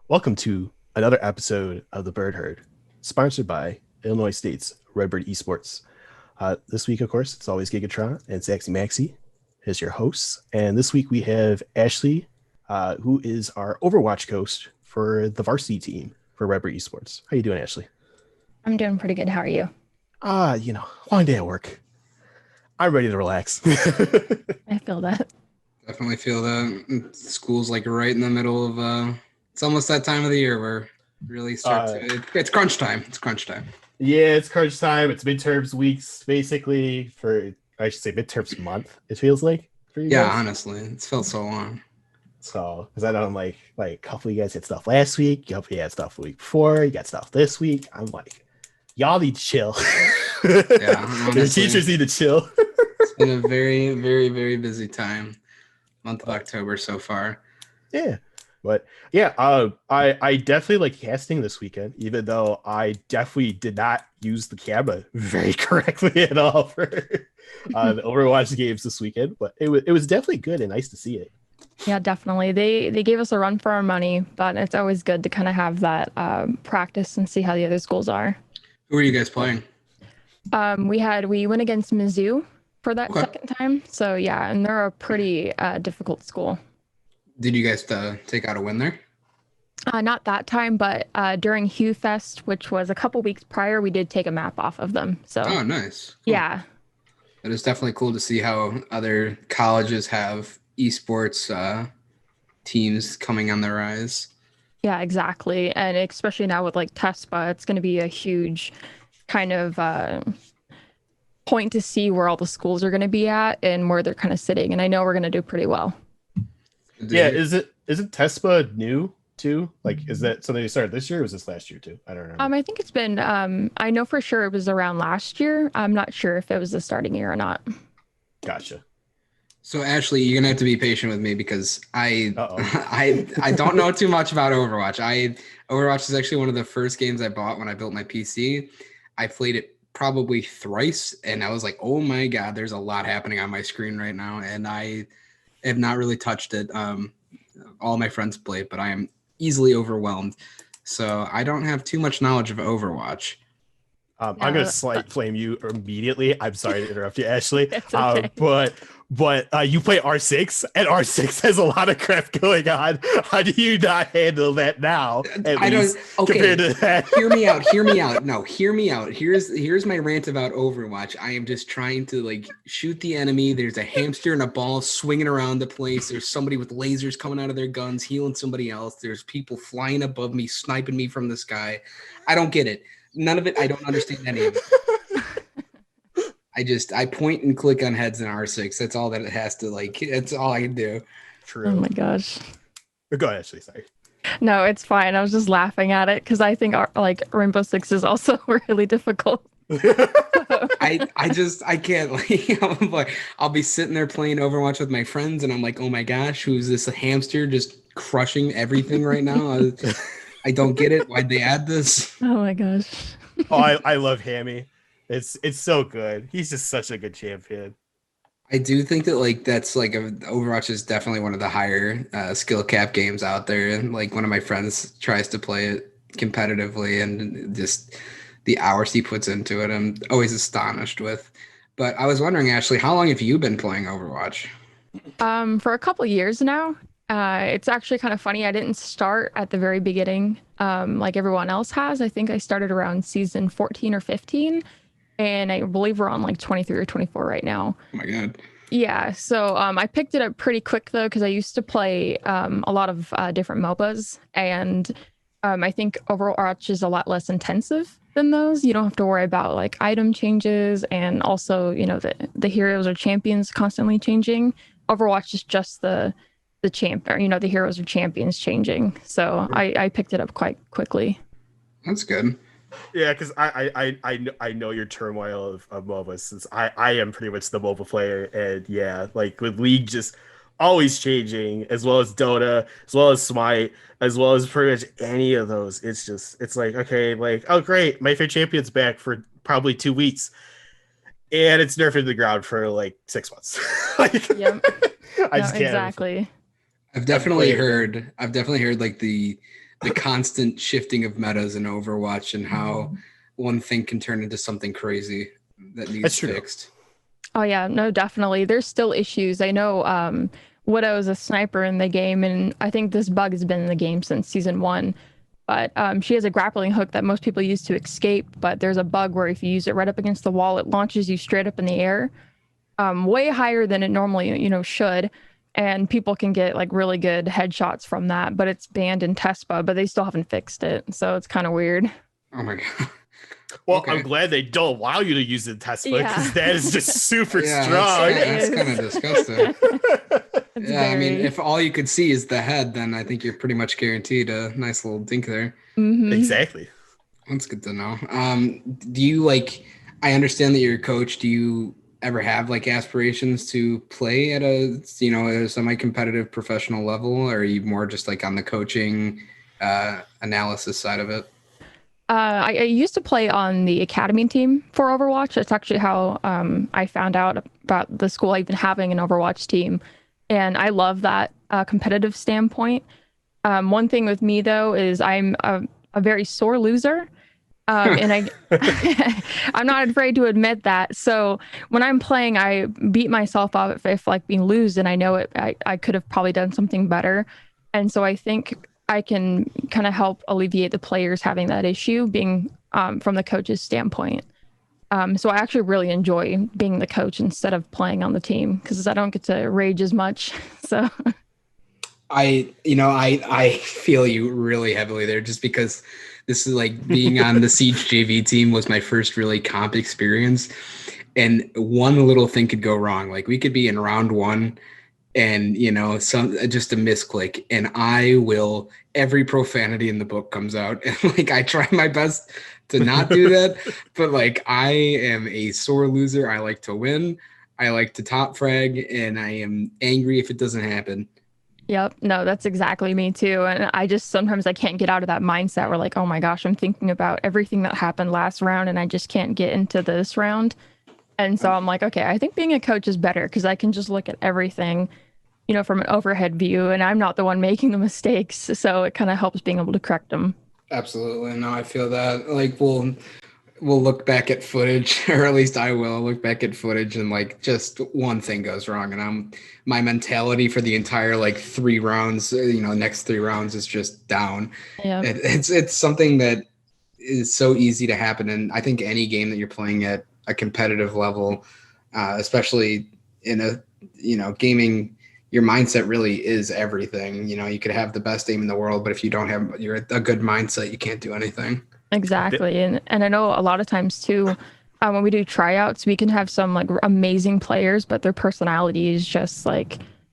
Welcome to another episode of the Bird Herd, sponsored by Illinois State's Redbird Esports. This week, of course, it's always Gigatron and Zaxy Maxi as your hosts. And this week we have Ashley, who is our Overwatch host for the varsity team for Redbird Esports. How you doing, Ashley? I'm doing pretty good. How are you? Long day at work. I'm ready to relax. I feel that. Definitely feel that school's like right in the middle of it's almost that time of the year where really starts it's crunch time. It's crunch time. Yeah, it's crunch time. It's midterms weeks, basically, I should say midterms month, it feels like for you Yeah, guys. honestly. It's felt so long. So, because I know like a couple of you guys had stuff last week, a couple of you had stuff the week before, you got stuff this week. I'm like, y'all need to chill. Yeah, The honestly. teachers need to chill. It's been a very, very, very busy time. Month of October so far. Yeah. But yeah, I definitely like casting this weekend, even though I definitely did not use the camera very correctly at all for the Overwatch games this weekend. But it was definitely good and nice to see it. Yeah, definitely. They gave us a run for our money, but it's always good to kind of have that practice and see how the other schools are. Who are you guys playing? We went against Mizzou for that Okay. second time. So yeah, and they're a pretty difficult school. Did you guys take out a win there? Not that time, but during Hugh Fest, which was a couple weeks prior, we did take a map off of them. So Oh, nice. Cool. yeah, It is definitely cool to see how other colleges have esports teams coming on the rise. yeah, exactly. And especially now with like TESPA, it's going to be a huge kind of point to see where all the schools are going to be at and where they're kind of sitting. And I know we're going to do pretty well. Good to Yeah, hear. is it Tespa new too? Like, is that something you started this year or was this last year too? I don't remember. I think it's been I know for sure it was around last year. I'm not sure if it was the starting year or not. Gotcha. So Ashley, you're gonna have to be patient with me because I Uh-oh. I don't know too much about Overwatch. Overwatch is actually one of the first games I bought when I built my PC. I played it probably thrice, and I was like, oh my god, there's a lot happening on my screen right now, and I have not really touched it. All my friends play it, but I am easily overwhelmed. So I don't have too much knowledge of Overwatch. I'm gonna No, slight flame you immediately. I'm sorry to interrupt you, Ashley. it's okay. But you play R6, and R6 has a lot of crap going on. How do you not handle that now? At I don't. least Okay, compared to that. hear me out. Hear me out. No, hear me out. Here's my rant about Overwatch. I am just trying to like shoot the enemy. There's a hamster and a ball swinging around the place. There's somebody with lasers coming out of their guns, healing somebody else. There's people flying above me, sniping me from the sky. I don't get it. None of it. I don't understand any of it. I point and click on heads in R6. That's all that it has to like. That's all I can do. True. Oh my gosh. Go ahead, Ashley. Sorry. No, it's fine. I was just laughing at it because I think like Rainbow Six is also really difficult. I can't like, I'm like I'll be sitting there playing Overwatch with my friends and I'm like, oh my gosh, who's this hamster just crushing everything right now? I don't get it. Why'd they add this? Oh my gosh. Oh, I love Hammy. It's so good. He's just such a good champion. I do think that like that's like Overwatch is definitely one of the higher skill cap games out there. And like one of my friends tries to play it competitively and just the hours he puts into it, I'm always astonished with. But I was wondering, Ashley, how long have you been playing Overwatch? For a couple years now. It's actually kind of funny. I didn't start at the very beginning, like everyone else has. I think I started around season 14 or 15, and I believe we're on like 23 or 24 right now. Oh my god. Yeah, so I picked it up pretty quick though because I used to play a lot of different MOBAs, and I think Overwatch is a lot less intensive than those. You don't have to worry about like item changes, and also the heroes or champions constantly changing. Overwatch is just the champ, or the heroes or champions changing. So I picked it up quite quickly. That's good. Yeah, because I know your turmoil of MOBA since I am pretty much the MOBA player, and yeah, like with League just always changing, as well as Dota, as well as Smite, as well as pretty much any of those. It's like okay, like oh great, my favorite champion's back for probably 2 weeks, and it's nerfed to the ground for like 6 months. Like Yep. I No, just can't. exactly. I've Haven't played definitely it again. heard I've definitely heard like the the constant shifting of metas in Overwatch and how one thing can turn into something crazy that needs fixed. Oh yeah, no, definitely. There's still issues. I know Widow's a sniper in the game, and I think this bug has been in the game since season 1. But she has a grappling hook that most people use to escape, but there's a bug where if you use it right up against the wall, it launches you straight up in the air, way higher than it normally, should. And people can get like really good headshots from that, but it's banned in TESPA, but they still haven't fixed it. So it's kind of weird. Oh my God. Well, I'm glad they don't allow you to use it in TESPA because that is just super strong. That's kind of disgusting. I mean, if all you could see is the head, then I think you're pretty much guaranteed a nice little dink there. Mm-hmm. Exactly. That's good to know. Do you I understand that you're a coach. Do you ever have aspirations to play at a semi-competitive professional level, or are you more just on the coaching analysis side of it? I used to play on the academy team for Overwatch. That's actually how I found out about the school even having an Overwatch team. And I love that competitive standpoint. One thing with me, though, is I'm a very sore loser. And I'm not afraid to admit that. So when I'm playing, I beat myself up if being lose, and I know I could have probably done something better. And so I think I can kind of help alleviate the players having that issue being from the coach's standpoint. So I actually really enjoy being the coach instead of playing on the team because I don't get to rage as much. So I feel you really heavily there just because this is being on the Siege JV team was my first really comp experience. And one little thing could go wrong. We could be in round 1 and just a misclick, and every profanity in the book comes out, and I try my best to not do that, but I am a sore loser. I like to win, I like to top frag, and I am angry if it doesn't happen. Yep, no, that's exactly me too. And I just sometimes I can't get out of that mindset where oh my gosh, I'm thinking about everything that happened last round and I just can't get into this round. And so I'm okay, I think being a coach is better because I can just look at everything from an overhead view, and I'm not the one making the mistakes. So it kind of helps being able to correct them. Absolutely. No, I feel that we'll look back at footage, or at least I will look back at footage, and just one thing goes wrong, and my mentality for the entire 3 rounds, next 3 rounds is just down. Yeah. It's something that is so easy to happen. And I think any game that you're playing at a competitive level, especially in a, gaming, your mindset really is everything. You could have the best aim in the world, but if you don't have a good mindset, you can't do anything. Exactly. And I know a lot of times too, when we do tryouts, we can have some amazing players, but their personality is just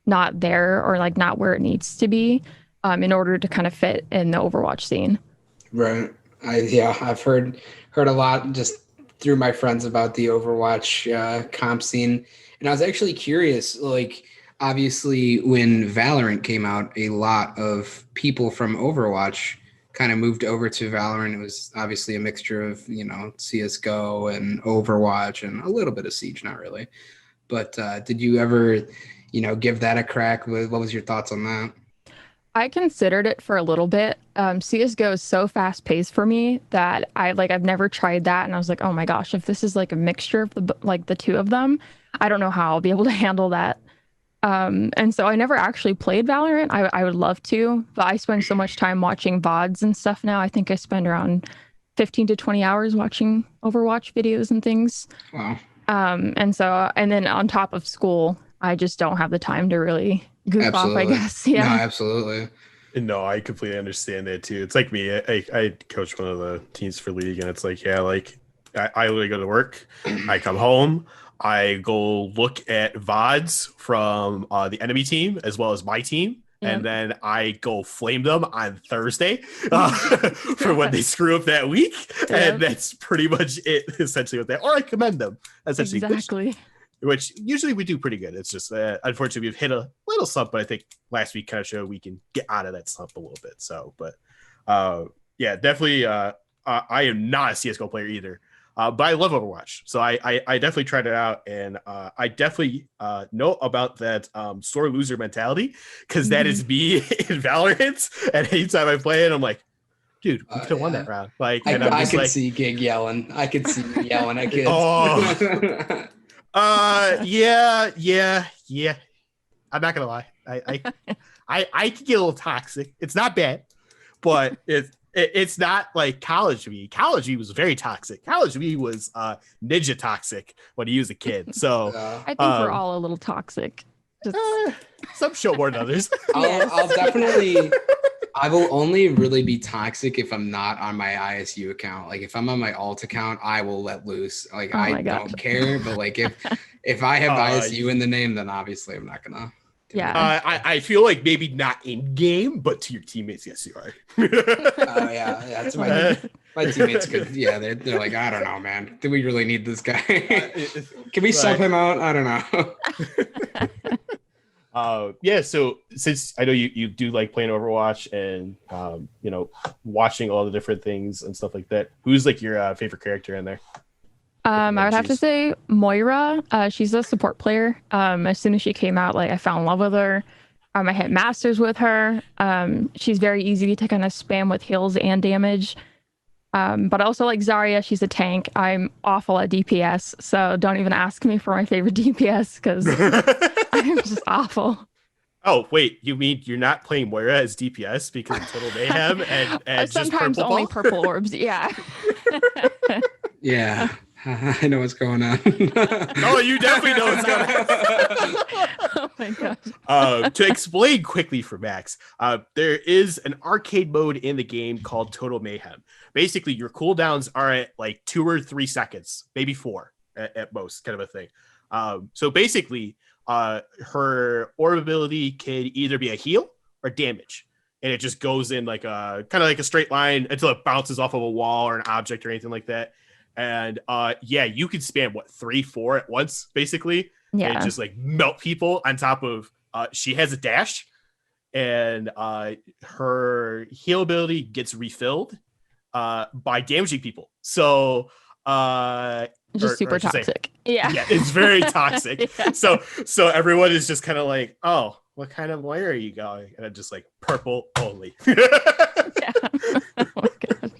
not there or not where it needs to be in order to kind of fit in the Overwatch scene. Right. I've heard a lot just through my friends about the Overwatch comp scene. And I was actually curious, obviously when Valorant came out, a lot of people from Overwatch kind of moved over to Valorant. It was obviously a mixture of, CSGO and Overwatch and a little bit of Siege, not really. But did you ever, give that a crack? What was your thoughts on that? I considered it for a little bit. CSGO is so fast paced for me that I've never tried that. And I was oh my gosh, if this is a mixture of the two of them, I don't know how I'll be able to handle that. And so I never actually played Valorant. I would love to, but I spend so much time watching VODs and stuff now. I think I spend around 15 to 20 hours watching Overwatch videos and things. Wow. And then on top of school, I just don't have the time to really goof off, I guess. Yeah. No, absolutely. No, I completely understand that too. It's like me. I coach one of the teams for league, and it's I literally go to work, I come home, I go look at VODs from the enemy team as well as my team. Yep. And then I go flame them on Thursday for when they screw up that week. Yep. And that's pretty much it, essentially, with that. Or I commend them, essentially. Exactly. Which usually we do pretty good. It's just, unfortunately, we've hit a little slump, but I think last week kind of showed we can get out of that slump a little bit. So, but yeah, definitely, I am not a CSGO player either. But I love Overwatch, so I definitely tried it out, and I definitely know about that sore loser mentality, because that is me in Valorant. And anytime I play it, I'm like, dude, we could have won that round. Like, and I'm I just could like, see Gig yelling. I could see you yelling at kids. oh, yeah. I'm not gonna lie. I can get a little toxic. It's not bad, but it's not like college me. College me was very toxic. College me was ninja toxic when he was a kid. So I think we're all a little toxic. Just... some show more than others. I'll definitely. I will only really be toxic if I'm not on my ISU account. Like if I'm on my alt account, I will let loose. Like I don't care. But like if I have ISU in the name, then obviously I'm not gonna. Yeah. I feel like maybe not in game, but to your teammates, yes, you are. Oh yeah. To my teammates could. Yeah, they're like, I don't know, man. Do we really need this guy? Can we sub him out? I don't know. Yeah, so since I know you do like playing Overwatch and watching all the different things and stuff like that, who's like your favorite character in there? I would have to say Moira. She's a support player. As soon as she came out, like I fell in love with her. I hit masters with her. She's very easy to kind of spam with heals and damage. But also like Zarya, she's a tank. I'm awful at DPS, so don't even ask me for my favorite DPS because I'm just awful. Oh wait, you mean you're not playing Moira as DPS because of Total Mayhem and sometimes just only purple orbs? Yeah. Yeah. I know what's going on. Oh, you definitely know what's going on. Oh my gosh. To explain quickly for Max, there is an arcade mode in the game called Total Mayhem. Basically, your cooldowns are at like 2 or 3 seconds, maybe 4 at most, kind of a thing. So basically, her orb ability can either be a heal or damage. And it just goes in like a kind of like a straight line until it bounces off of a wall or an object or anything like that. And you could spam 3, 4 at once, basically. Yeah. And just like melt people on top of she has a dash, and her heal ability gets refilled by damaging people. So super toxic. Yeah, it's very toxic. Yeah. So everyone is just kind of like, oh, what kind of way are you going? And I'm just like, purple only. Yeah. Oh my God.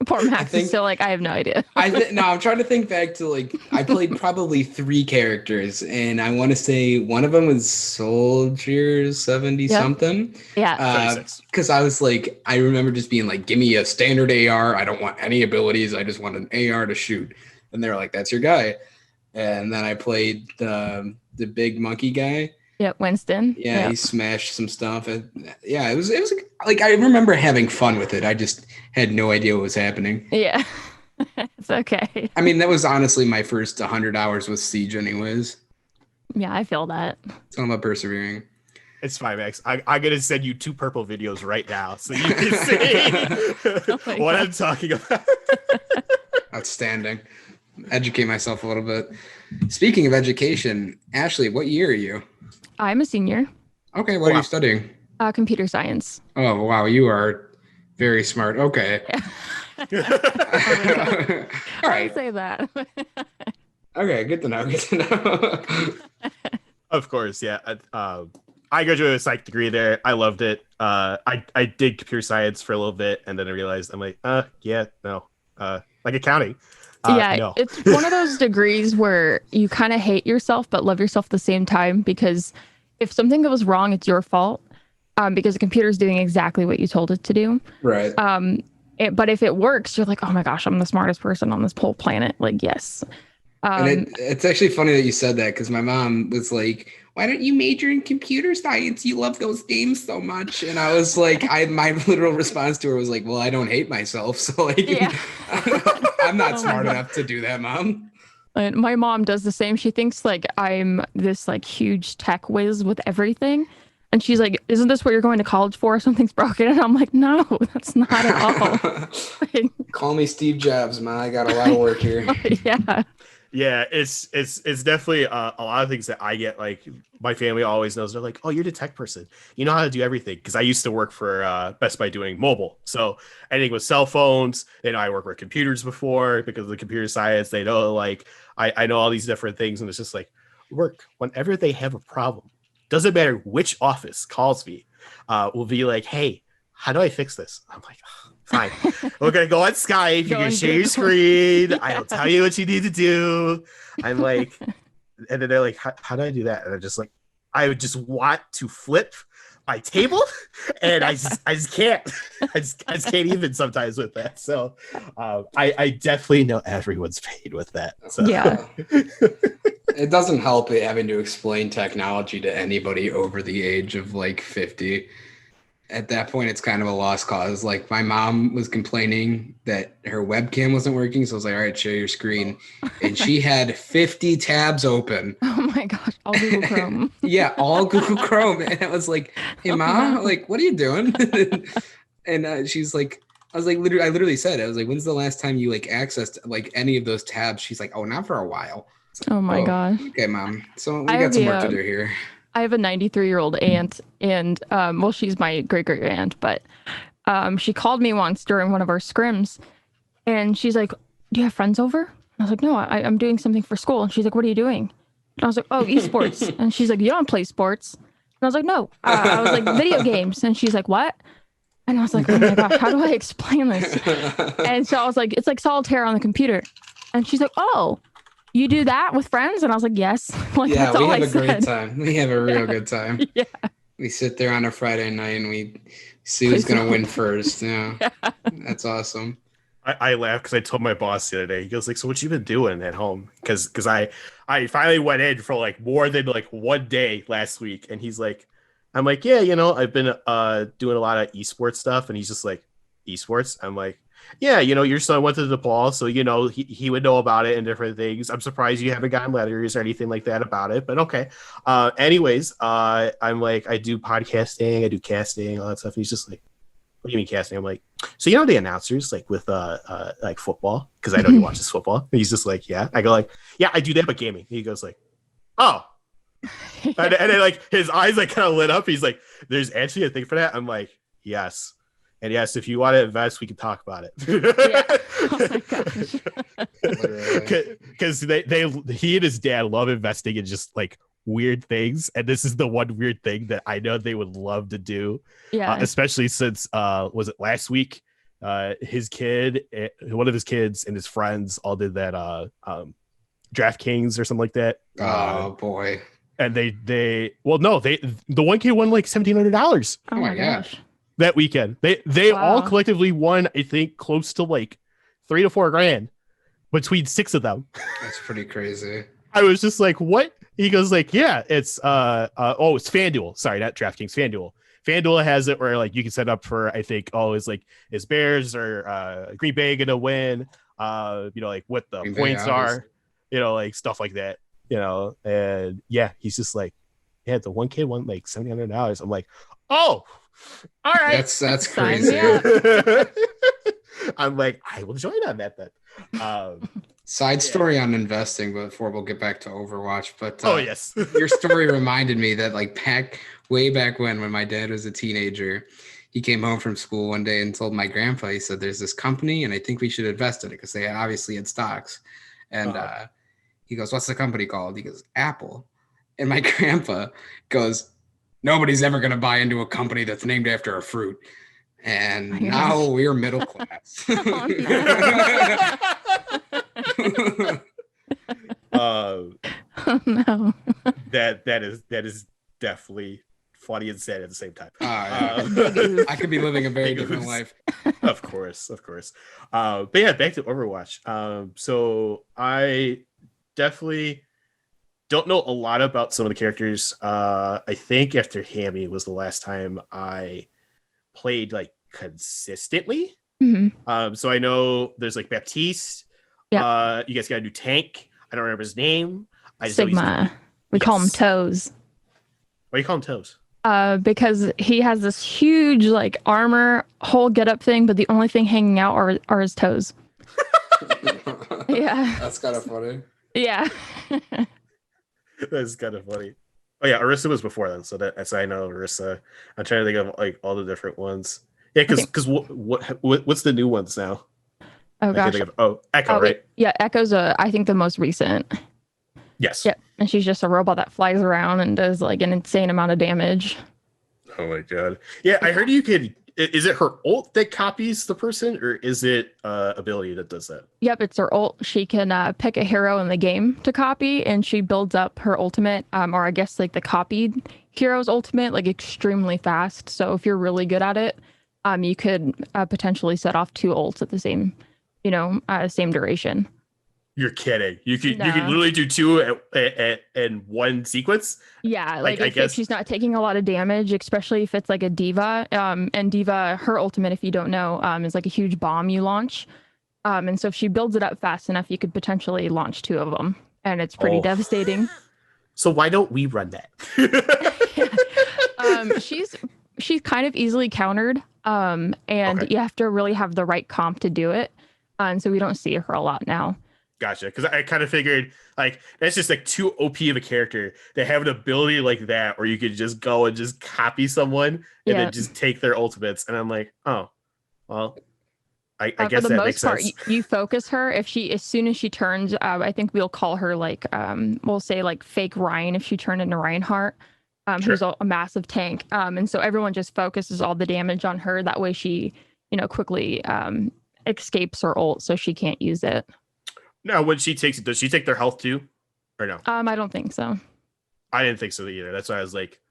Poor Max is still like, I have no idea. I'm trying to think back to like, I played probably 3 characters, and I want to say one of them was Soldier 70 something. Yeah. Because I was like, I remember just being like, give me a standard AR. I don't want any abilities. I just want an AR to shoot. And they were like, that's your guy. And then I played the big monkey guy. Yeah, Winston. Yeah, he smashed some stuff. And yeah, it was like I remember having fun with it. I just had no idea what was happening. Yeah, it's okay. I mean, that was honestly my first 100 hours with Siege, anyways. Yeah, I feel that. It's all about persevering. It's fine, Max. I'm gonna send you 2 purple videos right now so you can see what I'm talking about. Outstanding. Educate myself a little bit. Speaking of education, Ashley, what year are you? I'm a senior. Okay, what are you studying? Computer science. Oh, wow, you are very smart. Okay. Yeah. All right. I'll say that. Okay, good to know. Of course, yeah. I graduated with a psych degree there. I loved it. I did computer science for a little bit, and then I realized I'm like, like accounting. No. It's one of those degrees where you kind of hate yourself but love yourself at the same time, because if something goes wrong, it's your fault, because the computer is doing exactly what you told it to do. Right. But if it works, you're like, oh my gosh, I'm the smartest person on this whole planet. Like, yes. And it's actually funny that you said that, because my mom was like, why don't you major in computer science? You love those games so much. And I was like, my literal response to her was like, well, I don't hate myself. So like, yeah. I'm not smart enough to do that, Mom. And my mom does the same. She thinks like I'm this like huge tech whiz with everything. And she's like, isn't this what you're going to college for? Something's broken. And I'm like, no, that's not at all. Call me Steve Jobs, man. I got a lot of work here. Yeah. Yeah, it's definitely a lot of things that I get. Like my family always knows. They're like, "Oh, you're the tech person. You know how to do everything." Because I used to work for Best Buy doing mobile, so anything with cell phones. I work with computers before because of the computer science. They know like I know all these different things, and it's just like work. Whenever they have a problem, doesn't matter which office calls me, will be like, "Hey, how do I fix this?" I'm like, "Oh, fine. We're gonna go on Skype. You're gonna share your screen. I'll tell you what you need to do." I'm like, and then they're like, how do I do that? And I'm just like, I would just want to flip my table, and I just can't. I just can't even sometimes with that. So I definitely know everyone's paid with that. So. Yeah. It doesn't help it having to explain technology to anybody over the age of like 50. At that point, it's kind of a lost cause. Like my mom was complaining that her webcam wasn't working. So I was like, all right, share your screen. And she had 50 tabs open. Oh my gosh. All Google Chrome. Yeah, all Google Chrome. And I was like, hey, Ma, no. like, what are you doing? And she's like, I literally said, I was like, when's the last time you like accessed like any of those tabs? She's like, oh, not for a while. Oh my gosh. Okay, Mom. So we got some work to do here. I have a 93-year-old aunt, and well, she's my great aunt, but she called me once during one of our scrims, and she's like, "Do you have friends over?" And I was like, "No, I'm doing something for school." And she's like, "What are you doing?" And I was like, "Oh, esports." And she's like, "You don't play sports?" And I was like, "No." I was like, "Video games." And she's like, "What?" And I was like, "Oh my gosh, how do I explain this?" And so I was like, "It's like solitaire on the computer." And she's like, "Oh, you do that with friends?" And I was like, "Yes." Like, yeah, that's we all have I a great said. time. We have a real good time. Yeah. We sit there on a Friday night and we see who's going to win first. Yeah. That's awesome. I laughed because I told my boss the other day. He goes like, "So what you been doing at home?" Because I finally went in for like more than like one day last week, and he's like, "I'm like, yeah, I've been doing a lot of esports stuff," and he's just like, "Esports?" I'm like, "Yeah, your son went to DePaul, so he would know about it and different things. I'm surprised you haven't gotten letters or anything like that about it, but okay." Anyways, I'm like, I do podcasting, I do casting, all that stuff. And he's just like, "What do you mean casting?" I'm like, "So the announcers like with like football?" Because I know he watches football. And he's just like, "Yeah." I go like, "Yeah, I do that, but gaming." He goes like, "Oh." And then like his eyes like kind of lit up. He's like, "There's actually a thing for that." I'm like, "Yes." And yes, if you want to invest, we can talk about it. Yeah. Oh my gosh. Because he and his dad love investing in just like weird things, and this is the one weird thing that I know they would love to do. Yeah. Especially since was it last week? His kid, one of his kids, and his friends all did that DraftKings or something like that. Oh boy! And the one kid won like $1,700. Oh my gosh. That weekend. They all collectively won, I think, close to like $3,000 to $4,000 between 6 of them. That's pretty crazy. I was just like, what? He goes like, yeah, it's it's FanDuel. Sorry, not DraftKings, FanDuel. FanDuel has it where like you can set up for, I think, is Bears or Green Bay gonna win? Like what the Green points Bay, are, like stuff like that. And yeah, he's just like, yeah, the one kid won like $1,700. I'm like, oh, all right, that's crazy. I'm like, I will join on that then. Side story on investing before we'll get back to Overwatch, but oh yes, your story reminded me that like way back when my dad was a teenager, he came home from school one day and told my grandpa, he said, "There's this company and I think we should invest in it," because they obviously had stocks. And he goes, "What's the company called?" He goes, "Apple." And my grandpa goes, "Nobody's ever going to buy into a company that's named after a fruit." And now we're middle class. Oh, no. Oh no. That is definitely funny and sad at the same time. I could be living a very different life. Of course. But yeah, back to Overwatch. So I definitely don't know a lot about some of the characters. I think after Hammy was the last time I played like consistently. Mm-hmm. So I know there's like Baptiste. Yeah. You guys got a new tank. I don't remember his name. Sigma. We call him Toes. Why do you call him Toes? Because he has this huge like armor whole getup thing, but the only thing hanging out are his toes. Yeah. That's kind of funny. Yeah. That's kind of funny. Oh yeah, Orisa was before then, so that's I know Orisa. I'm trying to think of like all the different ones. Yeah, I think. because what's the new ones now? Oh I can gosh. think of Echo, Oh wait. right? Yeah, Echo's I think the most recent. Yes. Yep. And she's just a robot that flies around and does like an insane amount of damage. Oh my god. Yeah, I heard you could. Is it her ult that copies the person, or is it ability that does that? Yep, it's her ult. She can pick a hero in the game to copy, and she builds up her ultimate, or I guess like the copied hero's ultimate, like extremely fast. So if you're really good at it, you could potentially set off 2 ults at the same, same duration. You're kidding. You could No. literally do two in one sequence. Yeah, Like like I if guess. she's not taking a lot of damage, especially if it's like a diva. And diva, her ultimate, if you don't know, is like a huge bomb you launch. And so if she builds it up fast enough, you could potentially launch 2 of them, and it's pretty Oh, devastating. so why don't we run that? She's kind of easily countered, and Okay, you have to really have the right comp to do it. And so we don't see her a lot now. gotcha. Because I kind of figured like that's just like too OP of a character to have an ability like that, where you could just go and just copy someone and Yeah, then just take their ultimates. And I'm like, oh, well, I for guess the that makes most part, sense. you focus her. If she, as soon as she turns, I think we'll call her like, we'll say like fake Ryan if she turned into Reinhardt, who's Sure. a massive tank. And so everyone just focuses all the damage on her. That way she, quickly escapes her ult, so she can't use it. Now, when she takes it, does she take their health too, or no? I don't think so. I didn't think so either. That's why I was like,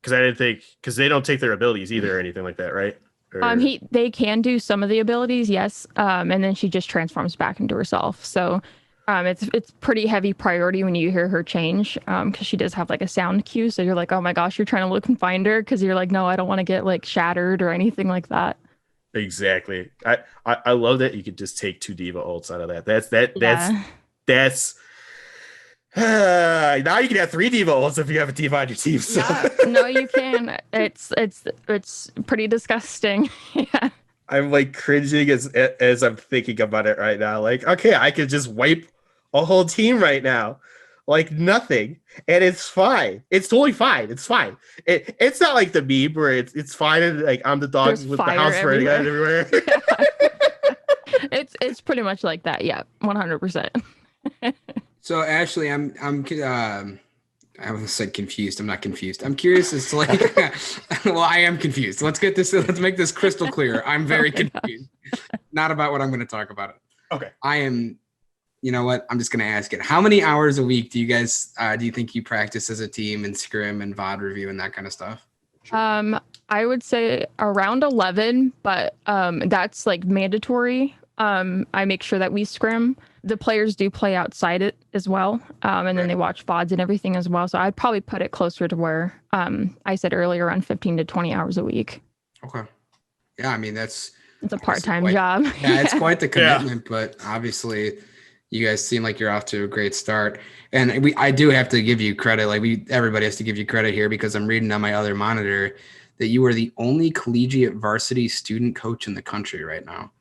because I didn't think because they don't take their abilities either or anything like that, right? Or They can do some of the abilities, yes. And then she just transforms back into herself. So it's pretty heavy priority when you hear her change, because she does have like a sound cue. So you're like, oh my gosh, you're trying to look and find her because you're like, no, I don't want to get like shattered or anything like that. exactly. I love that you could just take two diva ults out of that. Yeah. That's now you can have three diva ults if you have a diva on your team. So Yeah. No, you can. It's pretty disgusting. Yeah. I'm like cringing as I'm thinking about it right now. Like, okay, I could just wipe a whole team right now, like nothing, and it's fine. It's totally fine. It's fine. It's not like the meme where it's fine and like I'm the dog There's with the fire house burning out everywhere. everywhere. It's pretty much like that. Yeah. 100%. So Ashley, I almost said confused. I'm not confused. I'm curious as to like, well, I am confused. Let's make this crystal clear. I'm very confused. Not about what I'm going to talk about. Okay. I am, you know what? I'm just going to ask it. How many hours a week do you guys, do you think you practice as a team in scrim and VOD review and that kind of stuff? I would say around 11, but that's like mandatory. I make sure that we scrim. The players do play outside it as well, and then they watch VODs and everything as well. So I'd probably put it closer to where I said earlier, around 15 to 20 hours a week. Okay. Yeah, I mean, it's a part-time job. Yeah, it's quite the commitment, but obviously you guys seem like you're off to a great start. And I do have to give you credit. Like everybody has to give you credit here because I'm reading on my other monitor that you are the only collegiate varsity student coach in the country right now.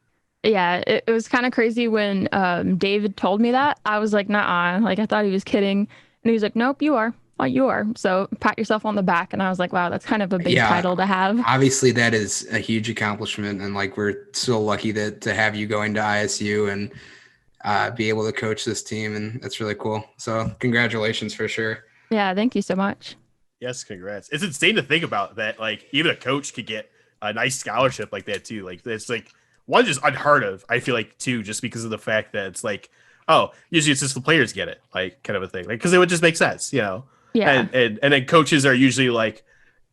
Yeah, it was kind of crazy when David told me that. I was like, nah, like I thought he was kidding. And he was like, nope, you are. Oh, you are. So pat yourself on the back. And I was like, wow, that's kind of a big title to have. Obviously, that is a huge accomplishment. And like we're so lucky to have you going to ISU and be able to coach this team. And that's really cool. So congratulations for sure. Yeah, thank you so much. Yes, congrats. It's insane to think about that. Like even a coach could get a nice scholarship like that too. Like it's like one just unheard of, I feel like, too, just because of the fact that it's like, oh, usually it's just the players get it, like kind of a thing, like because it would just make sense, Yeah. And then coaches are usually like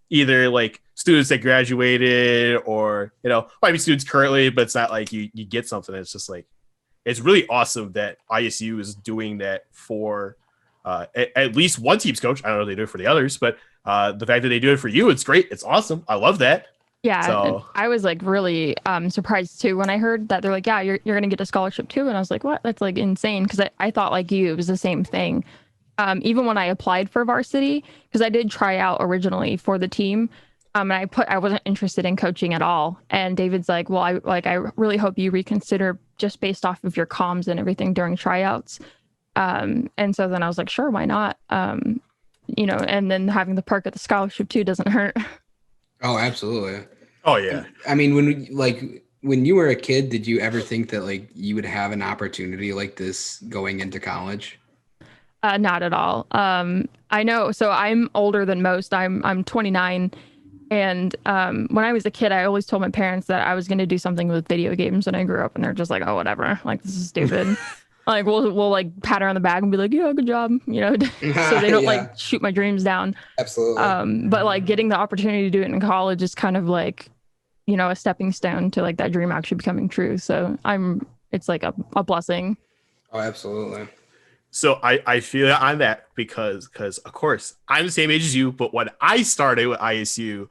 either like students that graduated or might be students currently, but it's not like you get something. It's just like it's really awesome that ISU is doing that for at least one team's coach. I don't know if they do it for the others, but the fact that they do it for you, it's great. It's awesome. I love that. Yeah, so, I was like really surprised too when I heard that they're like, yeah, you're gonna get a scholarship too, and I was like, what? That's like insane because I thought like you, it was the same thing. Even when I applied for varsity, because I did try out originally for the team, and I wasn't interested in coaching at all. And David's like, well, I really hope you reconsider just based off of your comms and everything during tryouts. And so then I was like, sure, why not? And then having the perk at the scholarship too doesn't hurt. Oh, absolutely. Oh yeah. I mean, when you were a kid, did you ever think that like you would have an opportunity like this going into college? Not at all. I know. So I'm older than most. I'm 29, and when I was a kid, I always told my parents that I was going to do something with video games when I grew up, and they're just like, "Oh, whatever. Like this is stupid." Like we'll like pat her on the back and be like, "Yeah, good job," so they don't Yeah, like shoot my dreams down. absolutely. But like getting the opportunity to do it in college is kind of like, a stepping stone to like that dream actually becoming true. So it's like a blessing. Oh, absolutely. So I feel on that because of course I'm the same age as you, but when I started with ISU,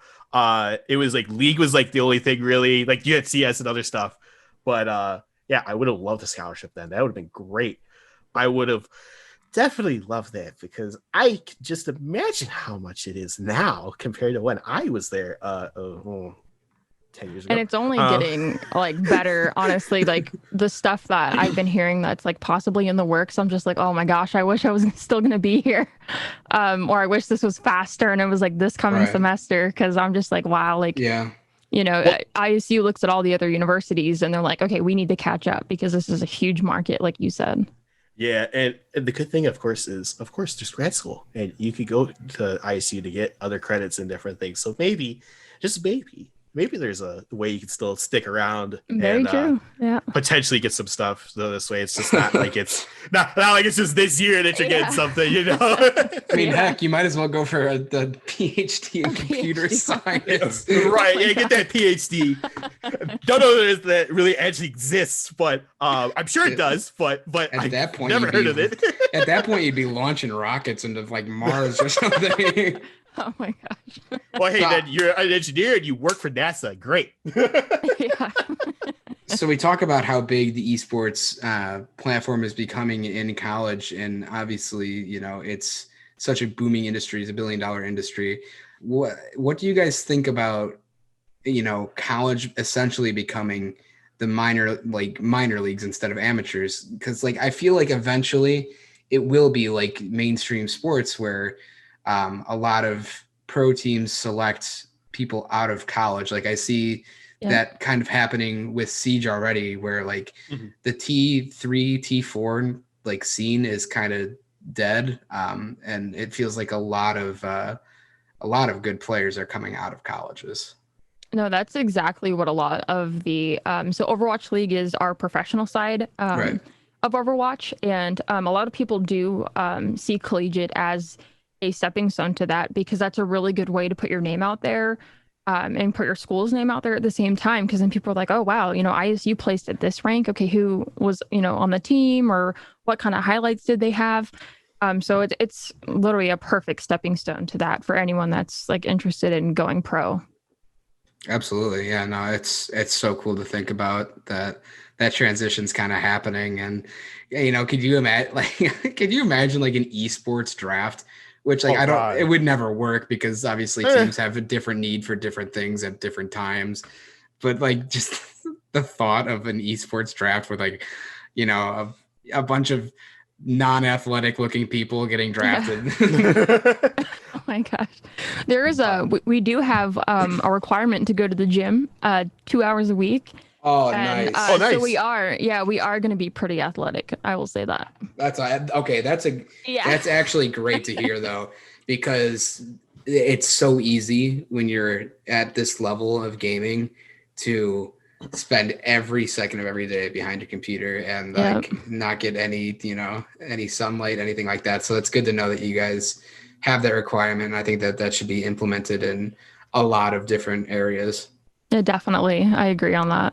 it was like League was like the only thing really, like you had CS and other stuff. But yeah, I would have loved a scholarship then. That would have been great. I would have definitely loved that because I can just imagine how much it is now compared to when I was there 10 years ago. And it's only getting like better, honestly. Like the stuff that I've been hearing that's like possibly in the works, I'm just like, oh my gosh, I wish I was still gonna be here. Or I wish this was faster and it was like this coming Right. semester, because I'm just like, wow, like Yeah. well, ISU looks at all the other universities and they're like, okay, we need to catch up because this is a huge market, like you said. Yeah, and the good thing, of course, is there's grad school, and you could go to ISU to get other credits and different things. So maybe, just maybe there's a way you can still stick around Very and true. Yeah. potentially get some stuff. So this way, it's just not like it's not like it's just this year that you're getting something, I mean, Yeah. heck, you might as well go for the PhD in computer PhD. science. Right? my Yeah, get that PhD. Don't know that really actually exists, but I'm sure it does. But At I've that point, never heard of it. At that point, you'd be launching rockets into like Mars or something. Oh my gosh. Well, hey, then you're an engineer and you work for NASA. Great. Yeah. So we talk about how big the esports platform is becoming in college, and obviously, it's such a booming industry. It's a billion-dollar industry. What do you guys think about, college essentially becoming the minor leagues instead of amateurs? Because like I feel like eventually it will be like mainstream sports where a lot of pro teams select people out of college. Like I see that kind of happening with Siege already, where like the T3, T4 like scene is kind of dead, and it feels like a lot of good players are coming out of colleges. No, that's exactly what a lot of the so Overwatch League is our professional side Right. of Overwatch, and a lot of people do see collegiate as a stepping stone to that, because that's a really good way to put your name out there, and put your school's name out there at the same time, because then people are like, oh wow, ISU placed at this rank, okay, who was on the team, or what kind of highlights did they have. So it's literally a perfect stepping stone to that for anyone that's like interested in going pro. Absolutely. Yeah, no, it's so cool to think about that transition's kind of happening. And could you imagine like an esports draft, which like it would never work because obviously teams have a different need for different things at different times. But like just the thought of an esports draft with like, a bunch of non-athletic looking people getting drafted. Yeah. Oh my gosh. There is we do have a requirement to go to the gym 2 hours a week. Oh, and, nice. So we are going to be pretty athletic. I will say that. That's okay. That's actually great to hear though, because it's so easy when you're at this level of gaming to spend every second of every day behind a computer and like not get any, any sunlight, anything like that. So it's good to know that you guys have that requirement. I think that should be implemented in a lot of different areas. Yeah, definitely. I agree on that.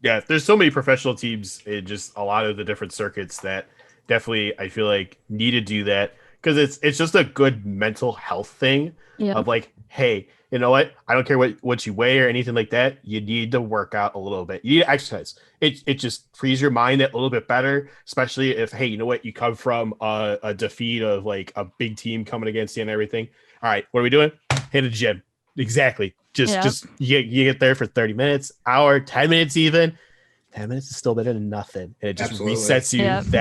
Yeah, there's so many professional teams in just a lot of the different circuits that definitely I feel like need to do that, because it's just a good mental health thing of like, hey, you know what? I don't care what you weigh or anything like that. You need to work out a little bit. You need to exercise. It just frees your mind a little bit better, especially if, hey, you know what? You come from a defeat of like a big team coming against you and everything. All right, what are we doing? Hit a gym. Exactly. Just you get there for 30 minutes, hour, 10 minutes even. 10 minutes is still better than nothing. And it just resets you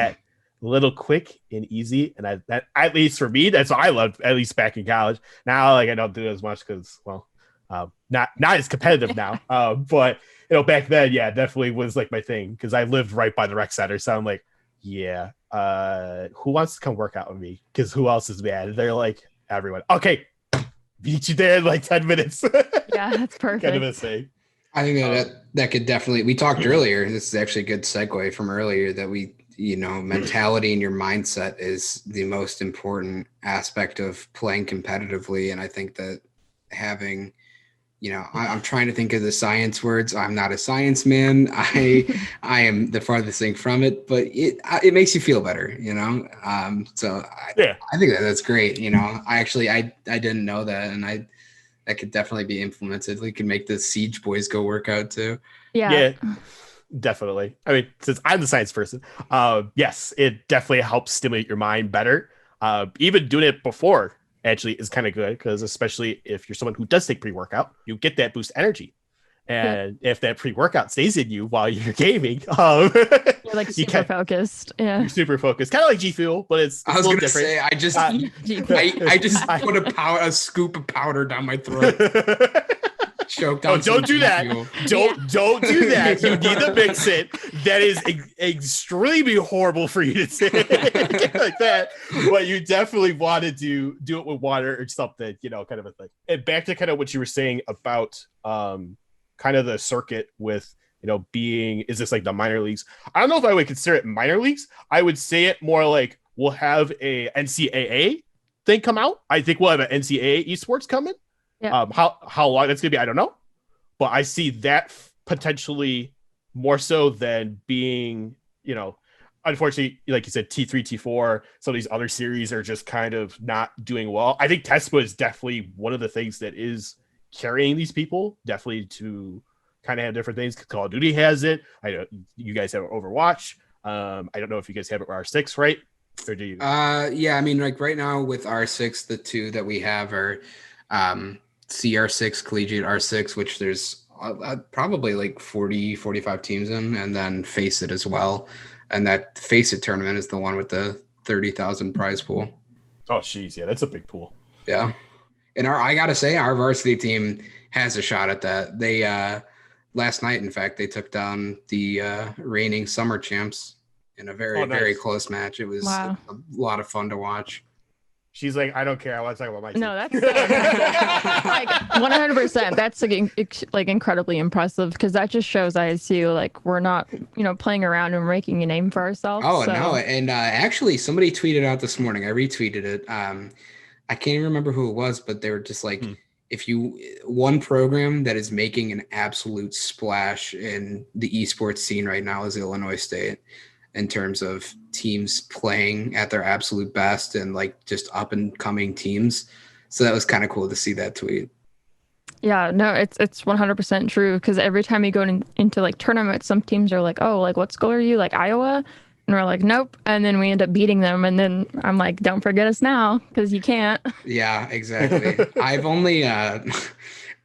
a little quick and easy. And that, at least for me, that's what I loved, at least back in college. Now, like, I don't do it as much because, well, not as competitive now. But back then, yeah, definitely was like my thing because I lived right by the rec center. So I'm like, yeah, who wants to come work out with me? Because who else is mad? They're like, everyone. Okay, beat you there in like 10 minutes. Yeah, that's perfect. Kind of a thing. I think that could definitely. We talked earlier. This is actually a good segue from earlier that mentality and your mindset is the most important aspect of playing competitively. And I think that having, I'm trying to think of the science words. I'm not a science man. I am the farthest thing from it, but it makes you feel better, So I think that's great. I didn't know that, and that could definitely be implemented. We can make the Siege boys go work out too. Yeah. Definitely. I mean, since I'm the science person, yes, it definitely helps stimulate your mind better. Even doing it before actually is kind of good because especially if you're someone who does take pre-workout, you get that boost energy. And if that pre-workout stays in you while you're gaming, you're like super focused. Yeah, you're super focused, kind of like G Fuel, but it's I was a gonna different. say, I just put a scoop of powder down my throat. Choked on. Don't do that. Don't do that. You need to mix it. That is extremely horrible for you to say like that. But you definitely want to do it with water or something, kind of a thing. And back to kind of what you were saying about kind of the circuit with being, is this like the minor leagues? I don't know if I would consider it minor leagues. I would say it more like we'll have a NCAA thing come out. I think we'll have an NCAA esports coming. Yeah. How long that's gonna be, I don't know, but I see that potentially more so than being, unfortunately, like you said, T3, T4. Some of these other series are just kind of not doing well. I think TESPA is definitely one of the things that is carrying these people, definitely to kind of have different things. Call of Duty has it. I know you guys have Overwatch. I don't know if you guys have it with R6, right? Or do you? Yeah, I mean, like right now with R6, the two that we have are CR6, Collegiate R6, which there's probably like 45 teams in, and then Face It as well. And that Face It tournament is the one with the 30,000 prize pool. Oh, jeez. Yeah, that's a big pool. Yeah. And I got to say, our varsity team has a shot at that. They, last night, in fact, they took down the reigning summer champs in a very close match. It was a lot of fun to watch. She's like, I don't care. I want to talk about my team. No, that's like 100%. That's like incredibly impressive because that just shows ISU like we're not, playing around and making a name for ourselves. Oh, no. And actually, somebody tweeted out this morning. I retweeted it. I can't even remember who it was, but they were just like, one program that is making an absolute splash in the esports scene right now is Illinois State. In terms of teams playing at their absolute best and like just up and coming teams. So that was kind of cool to see that tweet. Yeah, no, it's 100% true. Because every time you go into like tournaments, some teams are like, oh, like what school are you? Like Iowa? And we're like, nope. And then we end up beating them. And then I'm like, don't forget us now because you can't. Yeah, exactly. I've only,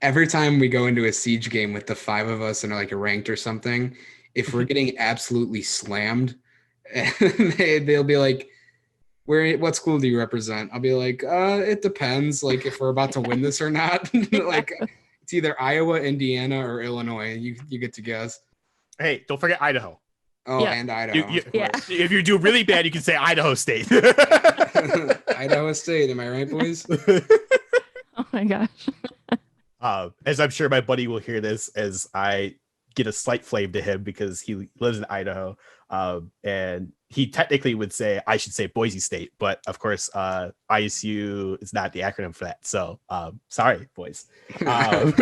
every time we go into a Siege game with the 5 of us and like a ranked or something, if we're getting absolutely slammed, they'll be like, what school do you represent? I'll be like, it depends. Like if we're about to win this or not. Like it's either Iowa, Indiana, or Illinois. You get to guess. Hey, don't forget Idaho. Oh, yeah. And Idaho. If you do really bad, you can say Idaho State. Idaho State. Am I right, boys? Oh my gosh. As I'm sure my buddy will hear this as I get a slight flame to him because he lives in Idaho. And he technically would say I should say Boise State, but of course ISU is not the acronym for that. So sorry, boys. But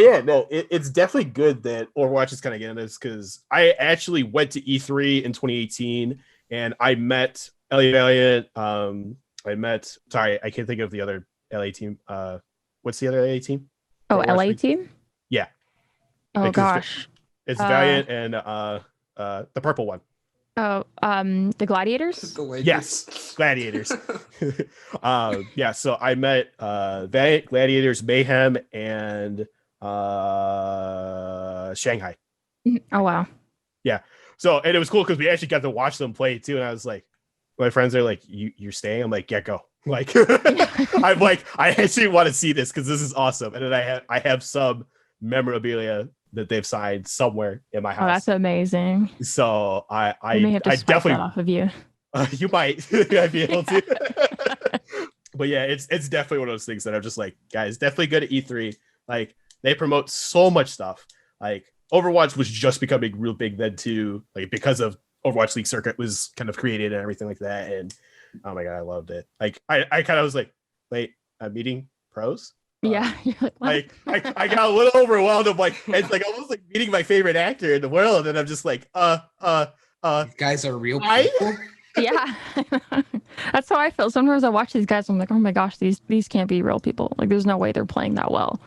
yeah, no, it's definitely good that Overwatch is kind of getting this because I actually went to E3 in 2018 and I met LA Valiant. Sorry, I can't think of the other LA team. What's the other LA team? Oh, LA team? Yeah. Oh gosh. It's Valiant and the purple one. Oh, the Gladiators? Yes, Gladiators. Yeah, so I met Valiant, Gladiators, Mayhem, and Shanghai. Oh wow. Yeah. So, and it was cool because we actually got to watch them play too. And I was like, my friends are like, you're staying? I'm like, yeah, go. Like, I'm like, I actually want to see this because this is awesome. And then I have some memorabilia that they've signed somewhere in my Oh, house. that's amazing. So We may have to I swipe definitely that off of you. you might I'd be able to. But yeah, it's definitely one of those things that I'm just like, guys, definitely good at E3. Like they promote so much stuff. Like Overwatch was just becoming real big then too, like because of Overwatch League Circuit was kind of created and everything like that. And oh my god, I loved it. Like I kind of was like, wait, I'm meeting pros. Yeah, you're like, what? I got a little overwhelmed. I'm like, it's like almost like meeting my favorite actor in the world, and I'm just like, These guys are real people. Yeah, that's how I feel. Sometimes I watch these guys, I'm like, oh my gosh, these can't be real people. Like, there's no way they're playing that well.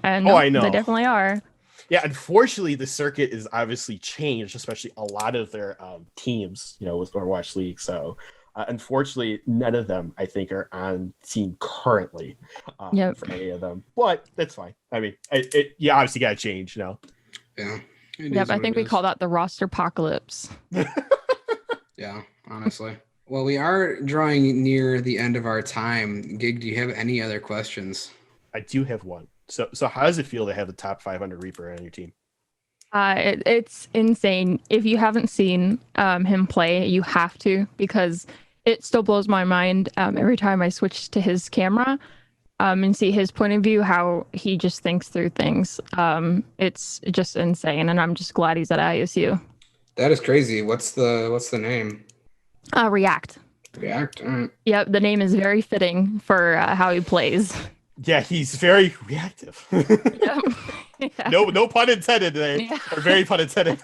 And I know they definitely are. Yeah, unfortunately, the circuit is obviously changed, especially a lot of their teams, with Overwatch League. So, unfortunately, none of them, I think, are on team currently for any of them. But that's fine. I mean, you obviously got to change, Yeah. Yep, I think we call that the roster apocalypse. Yeah, honestly. Well, we are drawing near the end of our time. Gig, do you have any other questions? I do have one. So how does it feel to have the top 500 Reaper on your team? It's insane. If you haven't seen him play, you have to, because it still blows my mind every time I switch to his camera and see his point of view, how he just thinks through things. It's just insane, and I'm just glad he's at ISU. That is crazy. What's the name? React. React. Yep, the name is very fitting for how he plays. Yeah, he's very reactive. Yep. Yeah. No pun intended there. Yeah. Or very pun intended.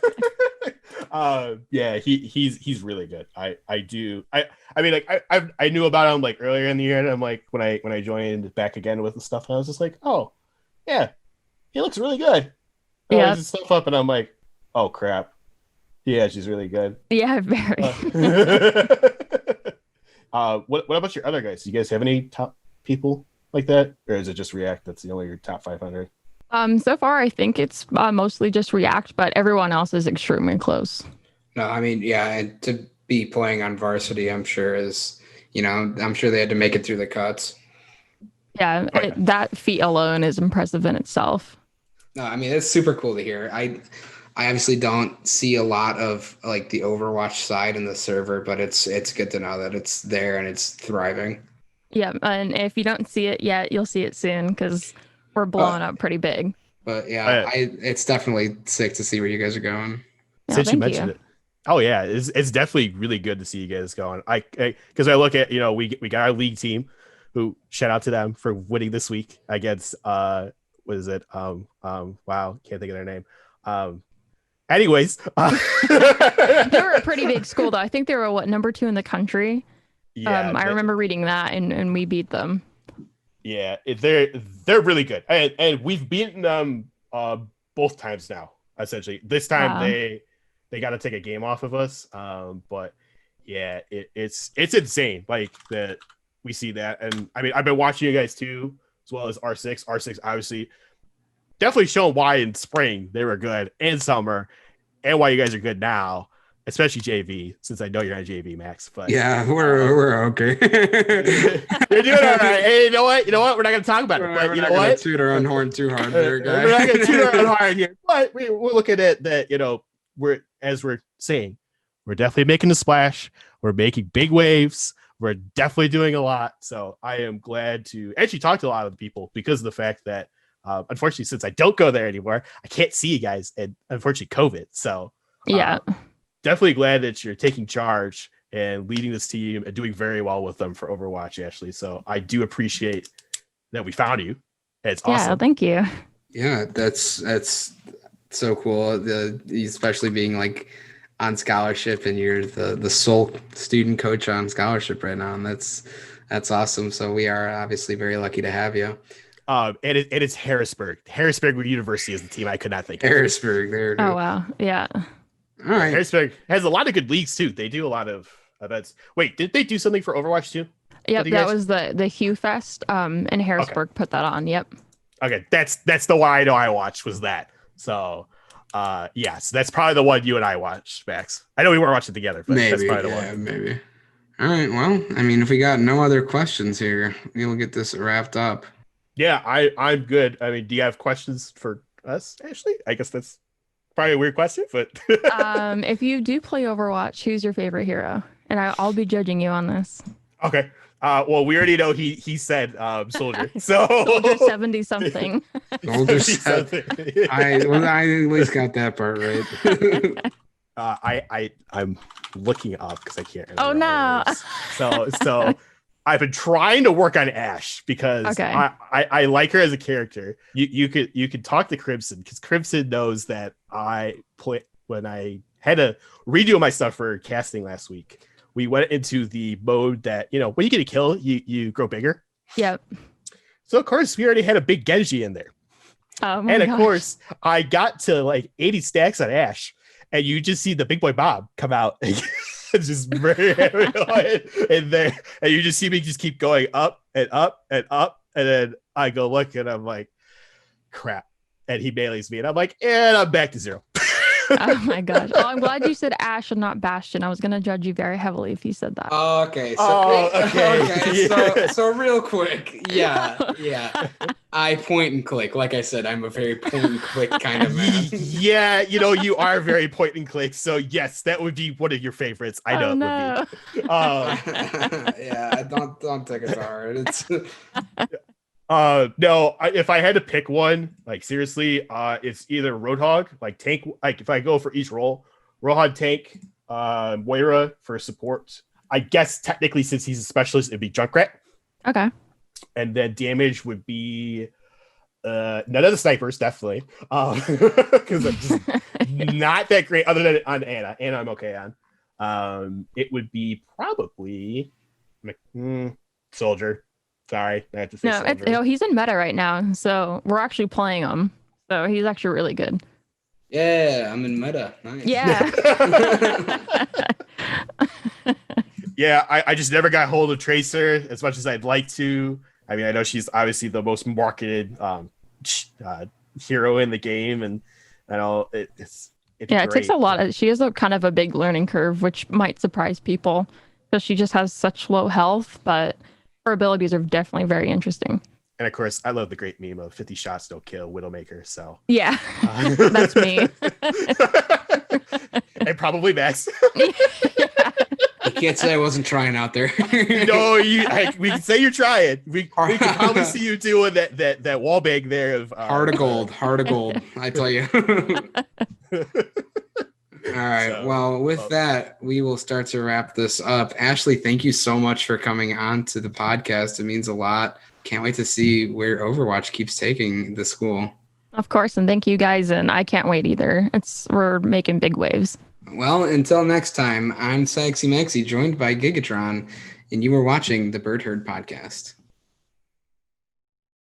Yeah, he's really good. I mean, like I knew about him like earlier in the year, and I'm like when I joined back again with the stuff, I was just like, oh yeah, he looks really good. Yeah, his stuff up, and I'm like, oh crap, yeah, she's really good. Yeah, very. What about your other guys? Do you guys have any top people like that, or is it just React that's the only your top 500? So far I think it's mostly just React, but everyone else is extremely close. No, I mean, yeah, and to be playing on varsity, I'm sure I'm sure they had to make it through the cuts. Yeah, that feat alone is impressive in itself. No, I mean, it's super cool to hear. I obviously don't see a lot of like the Overwatch side in the server, but it's good to know that it's there and it's thriving. Yeah, and if you don't see it yet, you'll see it soon, because we're blowing up pretty big. But yeah, it's definitely sick to see where you guys are going. Yeah, Since you mentioned it. Oh yeah, it's definitely really good to see you guys going. Because I look at, we got our league team, who shout out to them for winning this week against what is it? Wow, can't think of their name. Anyways, they were a pretty big school though. I think they were number 2 in the country. Yeah, I remember reading that, and we beat them. Yeah, they're really good, and we've beaten them both times now. Essentially, this time they got to take a game off of us. But yeah, it's insane. Like that we see that, and I mean I've been watching you guys too, as well as R6. R6 obviously definitely showing why in spring they were good, and summer, and why you guys are good now. Especially JV, since I know you're on JV, Max. But yeah, we're okay. You're doing all right. Hey, you know what? We're not going to talk about it. But you know what? Toot our own horn too hard there, guys. We're not going to toot our own horn here. But we're looking at that. We're saying, we're definitely making a splash. We're making big waves. We're definitely doing a lot. So I am glad to actually talk to a lot of the people, because of the fact that, unfortunately, since I don't go there anymore, I can't see you guys, and unfortunately, COVID. So yeah. Definitely glad that you're taking charge and leading this team and doing very well with them for Overwatch, Ashley. So I do appreciate that we found you. It's awesome. Yeah, thank you. Yeah, that's so cool. Especially being like on scholarship, and you're the sole student coach on scholarship right now, and that's awesome. So we are obviously very lucky to have you. And it's Harrisburg. Harrisburg University is the team I could not think of. Harrisburg, there. Oh wow, yeah. All right. Harrisburg has a lot of good leagues too. They do a lot of events. Wait, did they do something for Overwatch too? Yep, that was the Hugh Fest. And Harrisburg put that on. Yep. Okay, that's the one I know I watched was that. So, So that's probably the one you and I watched, Max. I know we weren't watching together, but that's Maybe, probably the yeah, one. maybe. All right. Well, I mean, if we got no other questions here, we'll get this wrapped up. Yeah, I'm good. I mean, do you have questions for us, Ashley? I guess that's probably a weird question, but If you do play Overwatch, who's your favorite hero? And I'll be judging you on this. okay. Well, we already know he said soldier. So Soldier 70 something. Soldier I at least got that part right. I'm looking up because I can't remember. Oh no. So I've been trying to work on Ash because I like her as a character. You could talk to Crimson because Crimson knows that I play when I had to redo my stuff for casting last week. We went into the mode that, when you get a kill, you grow bigger. Yep. So of course we already had a big Genji in there. Oh my and of gosh. course I got to like 80 stacks on Ash, and you just see the big boy Bob come out and just very in there, and you just see me just keep going up and up and up, and then I go look and I'm like, crap, and he melees me, and I'm like, and I'm back to 0. Oh my gosh. Oh, I'm glad you said Ash and not Bastion. I was gonna judge you very heavily if you said that. Okay. So real quick. Yeah. I point and click. Like I said, I'm a very point and click kind of man. Yeah, you are very point and click. So yes, that would be one of your favorites. I know it would be. Yeah, don't take it so hard. It's no, if I had to pick one, like seriously, it's either Roadhog, like tank. Like if I go for each role, Roadhog tank, Moira for support. I guess technically, since he's a specialist, it'd be Junkrat. Okay. And then damage would be none of the snipers, definitely, because I'm just not that great. Other than on Anna, I'm okay on. It would be probably Soldier. Sorry, I have to say he's in meta right now, so we're actually playing him. So he's actually really good. Yeah, I'm in meta. Nice. Yeah. Yeah, I just never got hold of Tracer as much as I'd like to. I mean, I know she's obviously the most marketed hero in the game, and I know it's yeah, it takes a lot. She has a kind of a big learning curve, which might surprise people because she just has such low health, but her abilities are definitely very interesting. And of course, I love the great meme of 50 shots don't kill Widowmaker. So yeah, that's me. And probably Max. You can't say I wasn't trying out there. No, we can say you're trying. We can probably see you doing that wall bang there of heart of gold. I tell you. All right. Well, with that, we will start to wrap this up. Ashley, thank you so much for coming on to the podcast. It means a lot. Can't wait to see where Overwatch keeps taking the school. Of course, and thank you guys, and I can't wait either. We're making big waves. Well, until next time, I'm Sexy Maxie, joined by Gigatron, and you were watching the Bird Herd Podcast.